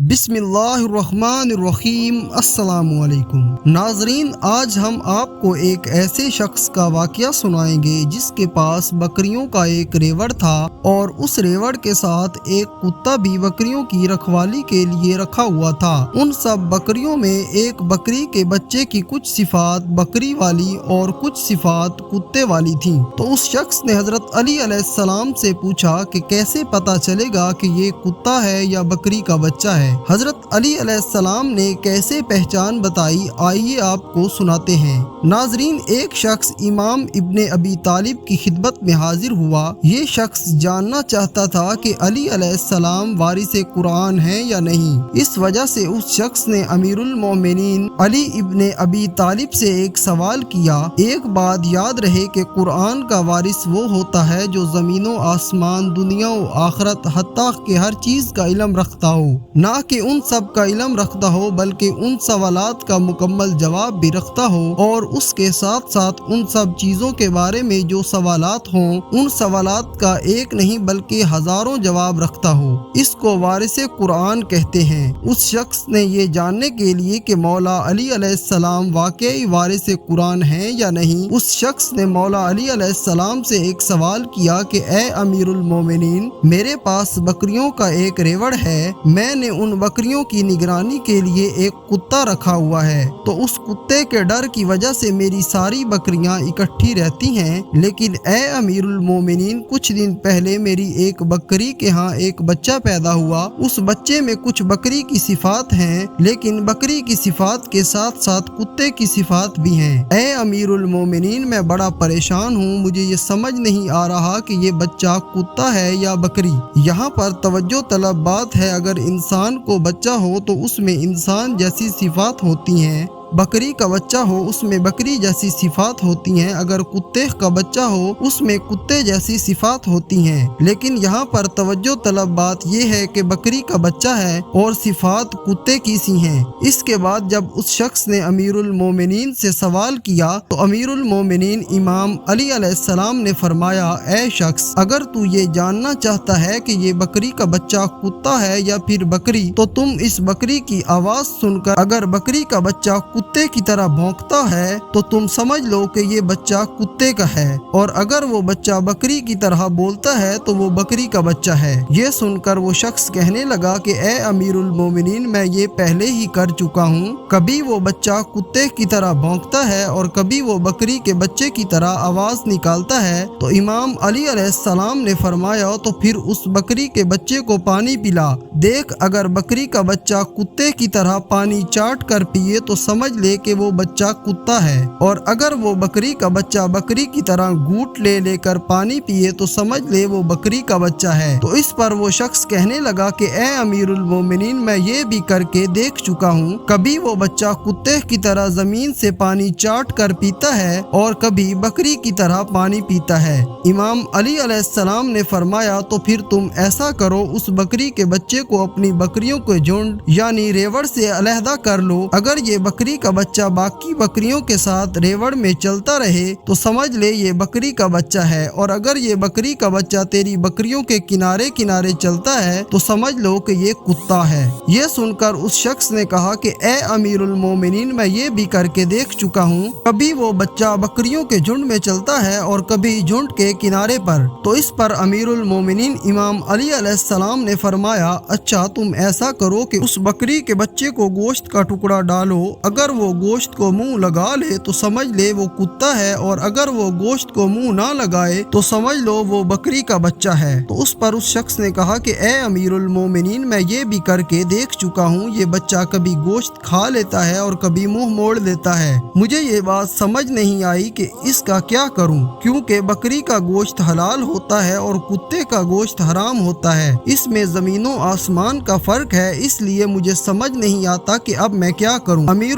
بسم اللہ الرحمن الرحیم۔ السلام علیکم ناظرین، آج ہم آپ کو ایک ایسے شخص کا واقعہ سنائیں گے جس کے پاس بکریوں کا ایک ریوڑ تھا اور اس ریوڑ کے ساتھ ایک کتا بھی بکریوں کی رکھوالی کے لیے رکھا ہوا تھا۔ ان سب بکریوں میں ایک بکری کے بچے کی کچھ صفات بکری والی اور کچھ صفات کتے والی تھیں۔ تو اس شخص نے حضرت علی علیہ السلام سے پوچھا کہ کیسے پتہ چلے گا کہ یہ کتا ہے یا بکری کا بچہ ہے۔ حضرت علی علیہ السلام نے کیسے پہچان بتائی، آئیے آپ کو سناتے ہیں۔ ناظرین، ایک شخص امام ابن ابی طالب کی خدمت میں حاضر ہوا۔ یہ شخص جاننا چاہتا تھا کہ علی علیہ السلام وارث قرآن ہیں یا نہیں۔ اس وجہ سے اس شخص نے امیر المومنین علی ابن ابی طالب سے ایک سوال کیا، ایک بات یاد رہے کہ قرآن کا وارث وہ ہوتا ہے جو زمین و آسمان، دنیا و آخرت، حتیٰ کہ ہر چیز کا علم رکھتا ہو، نہ کہ ان سب کا علم رکھتا ہو بلکہ ان سوالات کا مکمل جواب بھی رکھتا ہو، اور اس کے ساتھ ساتھ ان سب چیزوں کے بارے میں جو سوالات ہوں ان سوالات کا ایک نہیں بلکہ ہزاروں جواب رکھتا ہو۔ اس کو وارث قرآن کہتے ہیں۔ اس شخص نے یہ جاننے کے لیے کہ مولا علی علیہ السلام واقعی وارث قرآن ہیں یا نہیں، اس شخص نے مولا علی علیہ السلام سے ایک سوال کیا کہ اے امیر المومنین، میرے پاس بکریوں کا ایک ریوڑ ہے، میں نے ان بکریوں کی نگرانی کے لیے ایک کتا رکھا ہوا ہے، تو اس کتے کے ڈر کی وجہ سے میری ساری بکریاں اکٹھی رہتی ہیں، لیکن اے امیر المومنین، کچھ دن پہلے میری ایک بکری کے ہاں ایک بچہ پیدا ہوا۔ اس بچے میں کچھ بکری کی صفات ہیں، لیکن بکری کی صفات کے ساتھ ساتھ کتے کی صفات بھی ہیں۔ اے امیر المومنین، میں بڑا پریشان ہوں، مجھے یہ سمجھ نہیں آ رہا کہ یہ بچہ کتا ہے یا بکری۔ یہاں پر توجہ طلب بات ہے، اگر انسان کو بچہ ہو تو اس میں انسان جیسی صفات ہوتی ہیں، بکری کا بچہ ہو اس میں بکری جیسی صفات ہوتی ہیں، اگر کتے کا بچہ ہو اس میں کتے جیسی صفات ہوتی ہیں، لیکن یہاں پر توجہ طلب بات یہ ہے کہ بکری کا بچہ ہے اور صفات کتے کی سی ہیں۔ اس کے بعد جب اس شخص نے امیر المومنین سے سوال کیا تو امیر المومنین امام علی علیہ السلام نے فرمایا، اے شخص، اگر تو یہ جاننا چاہتا ہے کہ یہ بکری کا بچہ کتا ہے یا پھر بکری، تو تم اس بکری کی آواز سن کر اگر بکری کا بچہ کتے کی طرح بھونکتا ہے تو تم سمجھ لو کہ یہ بچہ کتے کا ہے، اور اگر وہ بچہ بکری کی طرح بولتا ہے تو وہ بکری کا بچہ ہے۔ یہ سن کر وہ شخص کہنے لگا کہ اے امیر المومنین، میں یہ پہلے ہی کر چکا ہوں، کبھی وہ بچہ کتے کی طرح بھونکتا ہے اور کبھی وہ بکری کے بچے کی طرح آواز نکالتا ہے۔ تو امام علی علیہ السلام نے فرمایا، تو پھر اس بکری کے بچے کو پانی پلا، دیکھ اگر بکری کا بچہ کتے کی طرح پانی چاٹ کر پیے تو سمجھ لے کہ وہ بچہ کتا ہے، اور اگر وہ بکری کا بچہ بکری کی طرح گھونٹ لے لے کر پانی پیے تو سمجھ لے وہ بکری کا بچہ ہے۔ تو اس پر وہ شخص کہنے لگا کہ اے امیر المومنین، میں یہ بھی کر کے دیکھ چکا ہوں، کبھی وہ بچہ کتے کی طرح زمین سے پانی چاٹ کر پیتا ہے اور کبھی بکری کی طرح پانی پیتا ہے۔ امام علی علیہ السلام نے فرمایا، تو پھر تم ایسا کرو، اس بکری کے بچے کو اپنی بکریوں کے جھنڈ یعنی ریوڑ سے علیحدہ کر لو، اگر یہ بکری کا بچہ باقی بکریوں کے ساتھ ریوڑ میں چلتا رہے تو سمجھ لے یہ بکری کا بچہ ہے، اور اگر یہ بکری کا بچہ تیری بکریوں کے کنارے کنارے چلتا ہے تو سمجھ لو کہ یہ کتا ہے۔ یہ سن کر اس شخص نے کہا کہ اے امیر المومنین، میں یہ بھی کر کے دیکھ چکا ہوں، کبھی وہ بچہ بکریوں کے جھنڈ میں چلتا ہے اور کبھی جھنڈ کے کنارے پر۔ تو اس پر امیر المومنین امام علی علیہ السلام نے فرمایا، اچھا تم ایسا کرو کہ اس بکری کے بچے کو گوشت کا ٹکڑا ڈالو، اگر وہ گوشت کو منہ لگا لے تو سمجھ لے وہ کتا ہے، اور اگر وہ گوشت کو منہ نہ لگائے تو سمجھ لو وہ بکری کا بچہ ہے۔ تو اس پر اس شخص نے کہا کہ اے امیر المومنین، میں یہ بھی کر کے دیکھ چکا ہوں، یہ بچہ کبھی گوشت کھا لیتا ہے اور کبھی منہ موڑ لیتا ہے، مجھے یہ بات سمجھ نہیں آئی کہ اس کا کیا کروں، کیونکہ بکری کا گوشت حلال ہوتا ہے اور کتے کا گوشت حرام ہوتا ہے، اس میں زمین و آسمان کا فرق ہے، اس لیے مجھے سمجھ نہیں آتا کہ اب میں کیا کروں۔ امیر